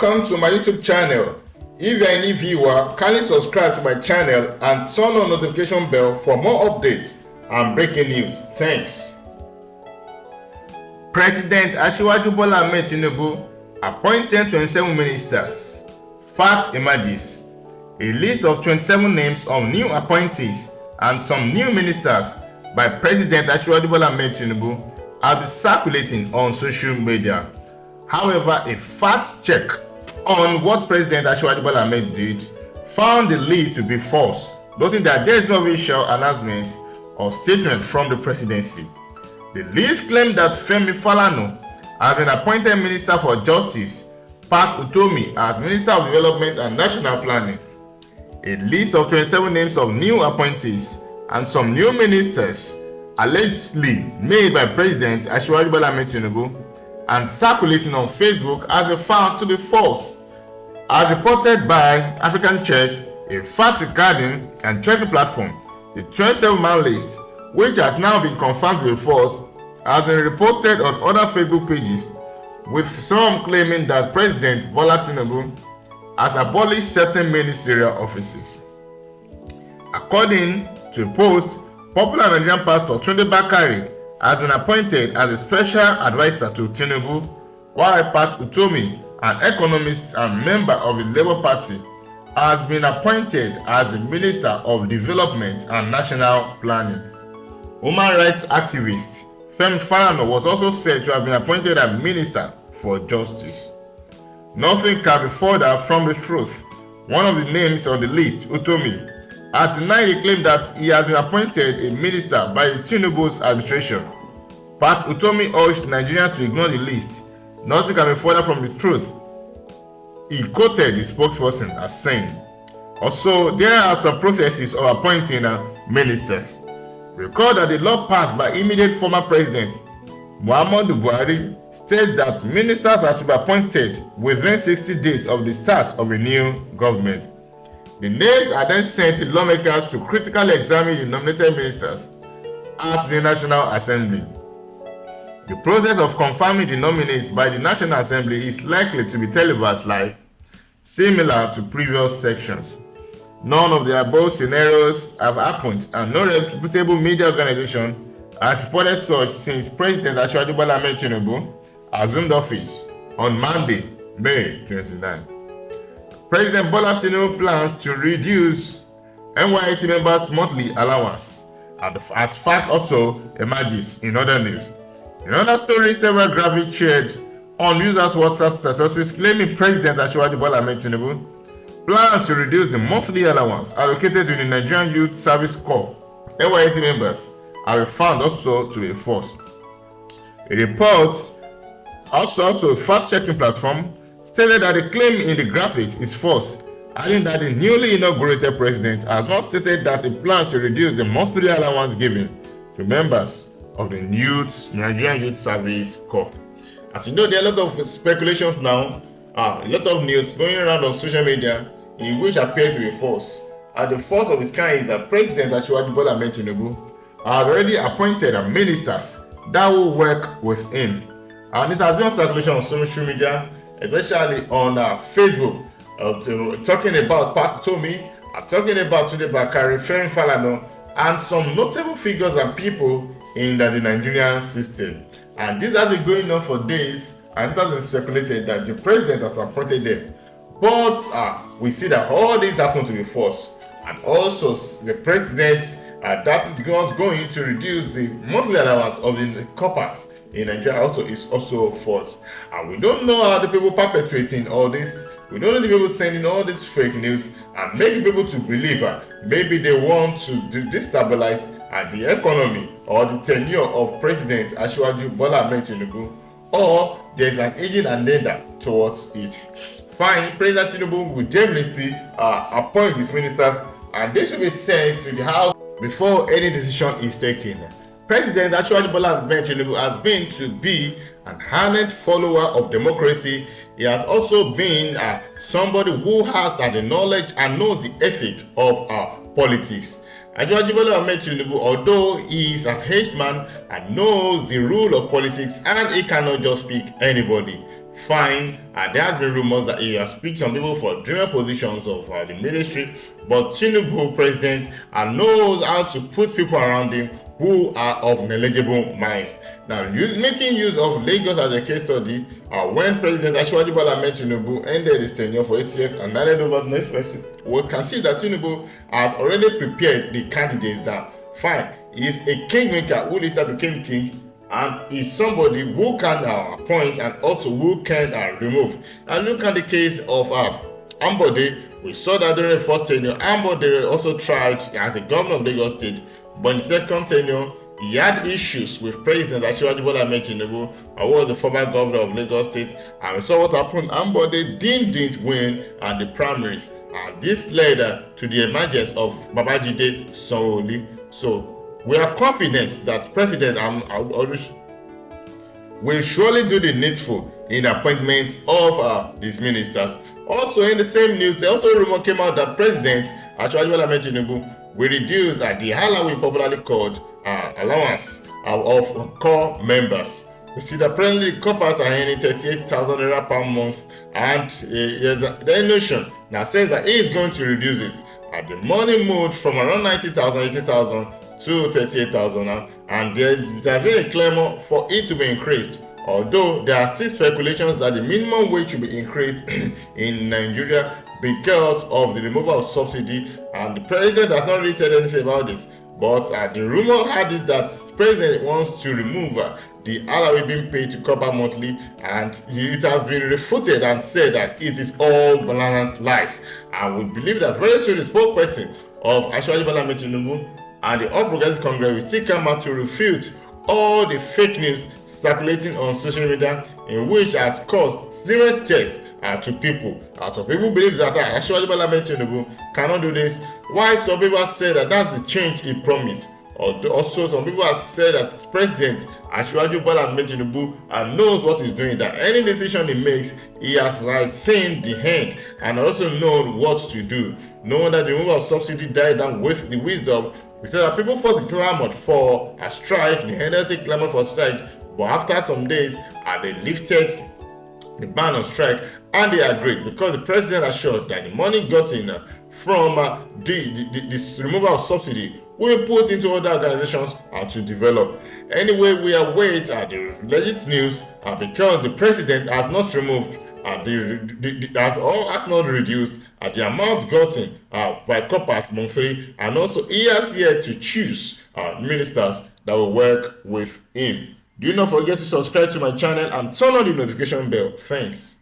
Welcome to my YouTube channel. If you are a new viewer, kindly subscribe to my channel and turn on notification bell for more updates and breaking news. Thanks. President Asiwaju Bola Ahmed Tinubu appointed 27 ministers. Fact emerges. A list of 27 names of new appointees and some new ministers by President Asiwaju Bola Ahmed Tinubu have been circulating on social media. However, a fact check on what President Asiwaju Bola Ahmed did found the list to be false, noting that there is no official announcement or statement from the presidency. The list claimed that Femi Falana has been appointed Minister for Justice, Pat Utomi as Minister of Development and National Planning. A list of 27 names of new appointees and some new ministers allegedly made by President Asiwaju Bola Ahmed Tinubu and circulating on Facebook has been found to be false. As reported by African Church, a fact regarding and checking platform, the 27-man list, which has now been confirmed to be false, has been reposted on other Facebook pages, with some claiming that President Bola Tinubu has abolished certain ministerial offices. According to a post, popular Nigerian pastor Tunde Bakare has been appointed as a special advisor to Tinubu, while Pat Utomi, an economist and member of the Labour Party, has been appointed as the Minister of Development and National Planning. Human rights activist Femi Falana was also said to have been appointed as Minister for Justice. Nothing can be further from the truth. One of the names on the list, Utomi, has denied the claim that he has been appointed a minister by Tinubu's administration. Pat Utomi urged Nigerians to ignore the list. Nothing can be further from the truth. He quoted the spokesperson as saying, also, there are some processes of appointing ministers. Recall that the law passed by immediate former President Muhammadu Buhari states that ministers are to be appointed within 60 days of the start of a new government. The names are then sent to lawmakers to critically examine the nominated ministers at the National Assembly. The process of confirming the nominees by the National Assembly is likely to be televised live, similar to previous sections. None of the above scenarios have happened, and no reputable media organization has reported such since President Asiwaju Bola Ahmed Tinubu assumed office on Monday, May 29. President Bola Tinubu plans to reduce Nysc members' monthly allowance, as fact also emerges in other news. In other stories, several graphics shared on users' WhatsApp statuses claiming President Asiwaju Bola Ahmed Tinubu plans to reduce the monthly allowance allocated to the Nigerian Youth Service Corps (Nysc) members have been found also to be false. A report, also a fact-checking platform, stated that the claim in the graphic is false, adding that the newly inaugurated president has not stated that he plans to reduce the monthly allowance given to members of the Nigerian Youth Service Corps. As you know, there are a lot of speculations now, a lot of news going around on social media in which appear to be false. And the first of its kind is that President Asiwaju Bola Ahmed Tinubu has already appointed ministers that will work with him. And it has been on circulation on social media, especially on Facebook, talking about Pat Utomi, talking about Tunde Bakare, Femi Falana, and some notable figures and people in the Nigerian system. And this has been going on for days, and it has been speculated that the president has appointed them. But we see that all these happen to be false. And also the president that is going to reduce the monthly allowance of the coppers in Nigeria is also false. And we don't know how the people perpetuating all this. We don't know the people sending all this fake news and making people to believe maybe they want to destabilize the economy or the tenure of President Asiwaju Bola Ahmed Tinubu, or there's an hidden agenda towards it. Fine, President Tinubu will definitely appoint his ministers, and they should be sent to the House before any decision is taken. President Asiwaju Bola Ahmed Tinubu has been to be an ardent follower of democracy. He has also been somebody who has the knowledge and knows the ethic of politics. Asiwaju Bola Ahmed Tinubu, although he is an aged man and knows the rule of politics, and he cannot just pick anybody. Fine, there has been rumors that he has picked some people for junior positions of the ministry, but Tinubu, president, knows how to put people around him who are of knowledgeable minds. Now, making use of Lagos as a case study, when President Asiwaju Bola Ahmed Tinubu ended his tenure for 8 years and handed over the next person, we can see that Tinubu has already prepared the candidates that, fine, he is a kingmaker who later became king, and is somebody who can appoint and also who can remove. And look at the case of Ambode. We saw that during the first tenure, Ambode also tried as a governor of Lagos State, but in the second tenure, he had issues with President Asiwaju Bola Ahmed Tinubu, who was the former governor of Lagos State, and we saw what happened. Ambode didn't win the primaries, and this led to the emergence of Babajide Sanwo-Olu. So we are confident that President will surely do the needful in the appointments of these ministers. Also, in the same news, there also a rumor came out that President Asiwaju Bola Ahmed Tinubu will reduce the allowance, popularly called allowance of core members. We see that presently the corpers are earning 38,000 naira per month, and there's the notion that says that he is going to reduce it. The money moved from around 90,000, 80,000 to 38,000 now, and there has been a clamor for it to be increased. Although there are still speculations that the minimum wage should be increased in Nigeria because of the removal of subsidy, and the president has not really said anything about this. But the rumor had it that the president wants to remove the allowance being paid to cover monthly, and it has been refuted and said that it is all blatant lies. I would believe that very soon the spokesperson of Asiwaju Bola Ahmed Tinubu and the All Progressive Congress will still come out to refute all the fake news circulating on social media, in which has caused serious tears to people. Some people believe that Asiwaju Bola Ahmed Tinubu cannot do this, while some people say that that's the change he promised. Also, some people have said that President Asiwaju Bola Ahmed Tinubu knows what he's doing, that any decision he makes, he has seen the hand and also known what to do. Knowing that the removal of subsidy died down with the wisdom, we said that people first clamored for a strike, the NSC clamored for a strike, but after some days, they lifted the ban on strike, and they agreed because the president assured that the money gotten from this removal of subsidy will be put into other organizations to develop. Anyway, we await the legit news because the president has not removed has not reduced the amount gotten by corpers monthly, and also he has yet to choose ministers that will work with him. Do not forget to subscribe to my channel and turn on the notification bell. Thanks.